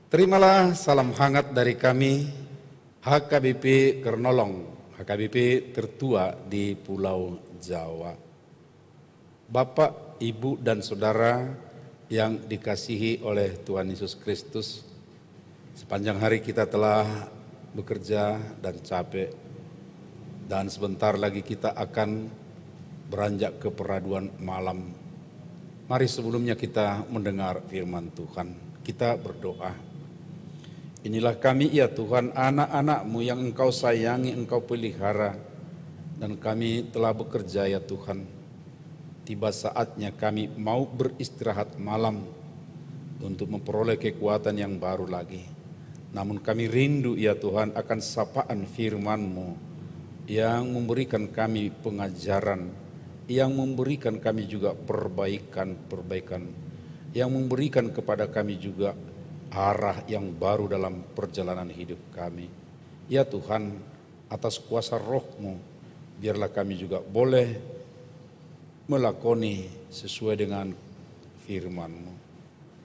Terimalah salam hangat dari kami, HKBP Kernolong, HKBP tertua di Pulau Jawa. Bapak, Ibu, dan Saudara yang dikasihi oleh Tuhan Yesus Kristus, sepanjang hari kita telah bekerja dan capek, dan sebentar lagi kita akan beranjak ke peraduan malam. Mari sebelumnya kita mendengar firman Tuhan, kita berdoa. Inilah kami ya Tuhan, anak-anak-Mu yang Engkau sayangi, Engkau pelihara, dan kami telah bekerja ya Tuhan. Tiba saatnya kami mau beristirahat malam untuk memperoleh kekuatan yang baru lagi. Namun kami rindu ya Tuhan akan sapaan firman-Mu yang memberikan kami pengajaran, yang memberikan kami juga perbaikan, yang memberikan kepada kami juga arah yang baru dalam perjalanan hidup kami. Ya Tuhan, atas kuasa Roh-Mu, biarlah kami juga boleh melakoni sesuai dengan firman-Mu.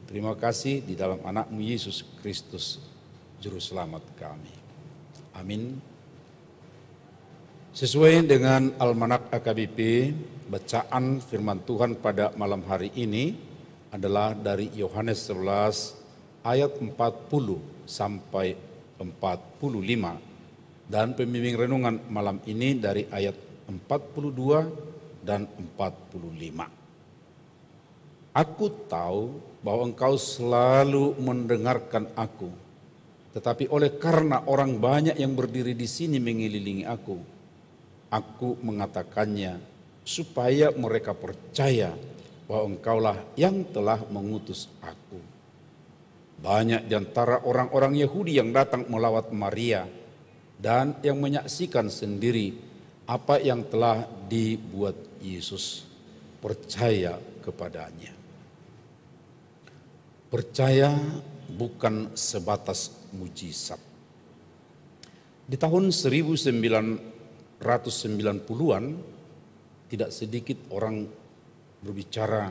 Terima kasih di dalam anak-Mu Yesus Kristus, Juru Selamat kami. Amin. Sesuai dengan Almanak AKBP, bacaan firman Tuhan pada malam hari ini adalah dari Yohanes 11 ayat 40 sampai 45, dan pembimbing renungan malam ini dari ayat 42 dan 45. Aku tahu bahwa engkau selalu mendengarkan aku, tetapi oleh karena orang banyak yang berdiri di sini mengelilingi aku mengatakannya supaya mereka percaya bahwa engkaulah yang telah mengutus aku. Banyak di antara orang-orang Yahudi yang datang melawat Maria dan yang menyaksikan sendiri apa yang telah dibuat Yesus, percaya kepadanya. Percaya bukan sebatas mujizat. Di tahun 1990-an tidak sedikit orang berbicara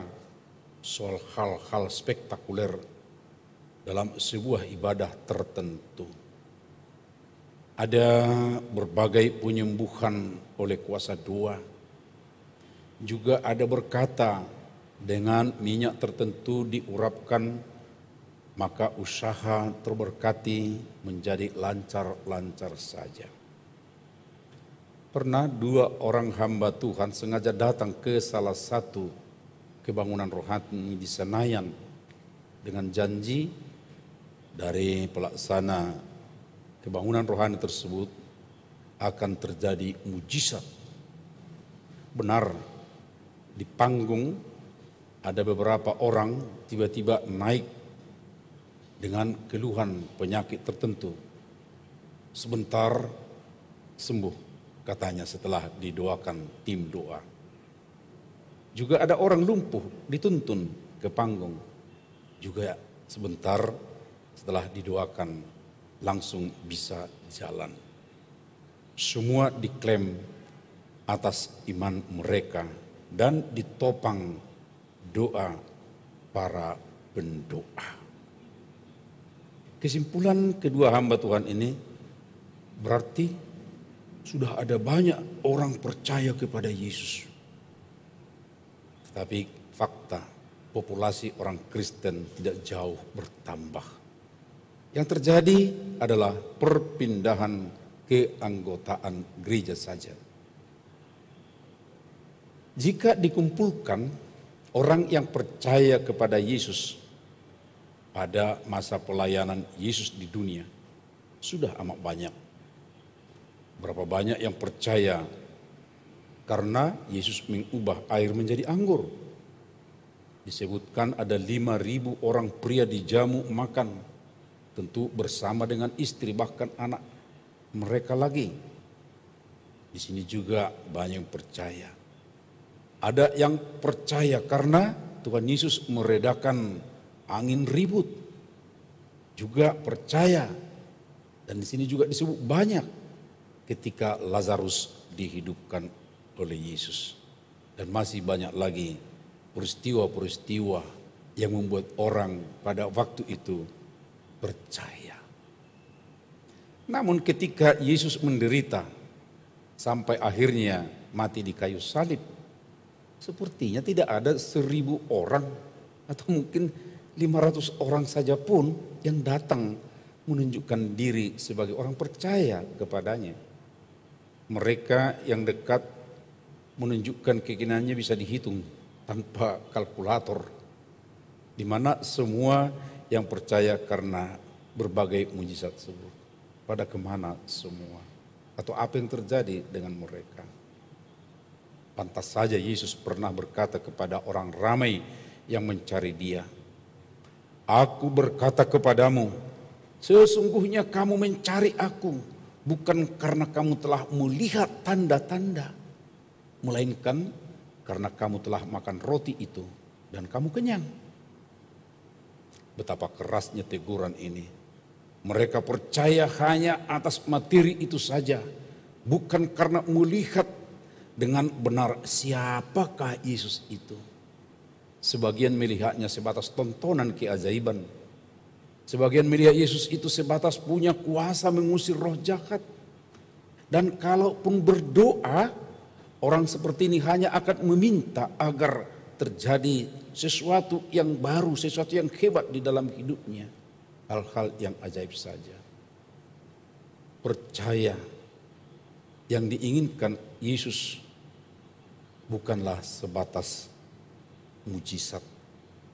soal hal-hal spektakuler dalam sebuah ibadah tertentu. Ada berbagai penyembuhan oleh kuasa doa. Juga ada berkata dengan minyak tertentu diurapkan, maka usaha terberkati menjadi lancar-lancar saja. Pernah dua orang hamba Tuhan sengaja datang ke salah satu kebangunan rohani di Senayan dengan janji dari pelaksana kebangunan rohani tersebut akan terjadi mujizat. Benar, di panggung ada beberapa orang tiba-tiba naik dengan keluhan penyakit tertentu. Sebentar sembuh katanya setelah didoakan tim doa. Juga ada orang lumpuh dituntun ke panggung. Juga sebentar setelah didoakan langsung bisa jalan. Semua diklaim atas iman mereka dan ditopang doa para pendoa. Kesimpulan kedua hamba Tuhan ini berarti sudah ada banyak orang percaya kepada Yesus. Tetapi fakta populasi orang Kristen tidak jauh bertambah. Yang terjadi adalah perpindahan keanggotaan gereja saja. Jika dikumpulkan orang yang percaya kepada Yesus pada masa pelayanan Yesus di dunia, sudah amat banyak. Berapa banyak yang percaya karena Yesus mengubah air menjadi anggur. Disebutkan ada 5.000 orang pria dijamu makan, tentu bersama dengan istri bahkan anak mereka lagi. Di sini juga banyak yang percaya. Ada yang percaya karena Tuhan Yesus meredakan angin ribut. Juga percaya. Dan di sini juga disebut banyak ketika Lazarus dihidupkan oleh Yesus. Dan masih banyak lagi peristiwa-peristiwa yang membuat orang pada waktu itu percaya. Namun ketika Yesus menderita sampai akhirnya mati di kayu salib, sepertinya tidak ada 1.000 orang atau mungkin 500 orang saja pun yang datang menunjukkan diri sebagai orang percaya kepadanya. Mereka yang dekat menunjukkan keinginannya bisa dihitung tanpa kalkulator, di mana semua yang percaya karena berbagai mujizat tersebut. Pada kemana semua? Atau apa yang terjadi dengan mereka? Pantas saja Yesus pernah berkata kepada orang ramai yang mencari Dia, "Aku berkata kepadamu, sesungguhnya kamu mencari Aku bukan karena kamu telah melihat tanda-tanda, melainkan karena kamu telah makan roti itu dan kamu kenyang." Betapa kerasnya teguran ini. Mereka percaya hanya atas materi itu saja, bukan karena melihat dengan benar siapakah Yesus itu. Sebagian melihatnya sebatas tontonan keajaiban. Sebagian melihat Yesus itu sebatas punya kuasa mengusir roh jahat. Dan kalaupun berdoa, orang seperti ini hanya akan meminta agar terjadi sesuatu yang baru, sesuatu yang hebat di dalam hidupnya. Hal-hal yang ajaib saja. Percaya yang diinginkan Yesus bukanlah sebatas mujizat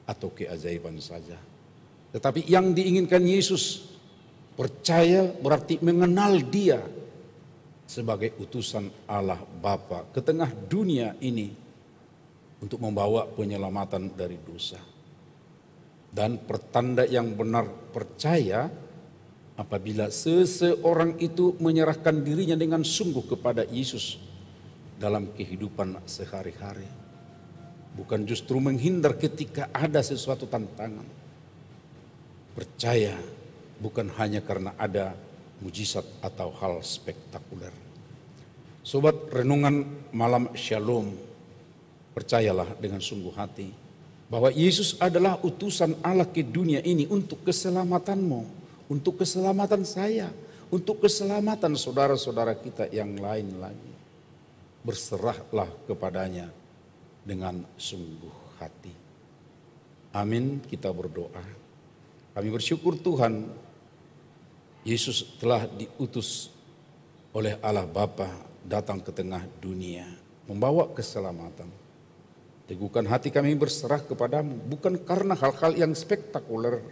atau keajaiban saja. Tetapi yang diinginkan Yesus, percaya berarti mengenal Dia sebagai utusan Allah Bapa ke tengah dunia ini untuk membawa penyelamatan dari dosa. Dan pertanda yang benar percaya apabila seseorang itu menyerahkan dirinya dengan sungguh kepada Yesus dalam kehidupan sehari-hari. Bukan justru menghindar ketika ada sesuatu tantangan. Percaya bukan hanya karena ada mujizat atau hal spektakuler. Sobat renungan malam Shalom, percayalah dengan sungguh hati bahwa Yesus adalah utusan Allah ke dunia ini untuk keselamatanmu, untuk keselamatan saya, untuk keselamatan saudara-saudara kita yang lain lagi. Berserahlah kepadanya dengan sungguh hati. Amin, kita berdoa. Kami bersyukur Tuhan, Yesus telah diutus oleh Allah Bapa datang ke tengah dunia, membawa keselamatan. Teguhkan hati kami berserah kepadamu, bukan karena hal-hal yang spektakuler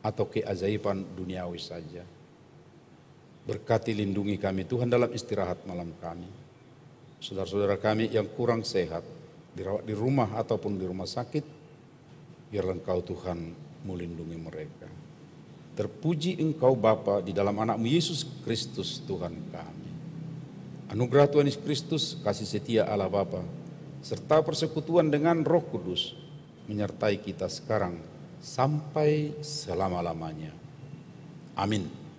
atau keajaiban duniawi saja. Berkati lindungi kami Tuhan dalam istirahat malam kami. Saudara-saudara kami yang kurang sehat, dirawat di rumah ataupun di rumah sakit, biarlah Engkau Tuhan melindungi mereka. Terpuji Engkau Bapa di dalam anak-Mu Yesus Kristus Tuhan kami. Anugerah Tuhan Yesus Kristus, kasih setia Allah Bapa, serta persekutuan dengan Roh Kudus menyertai kita sekarang sampai selama-lamanya. Amin.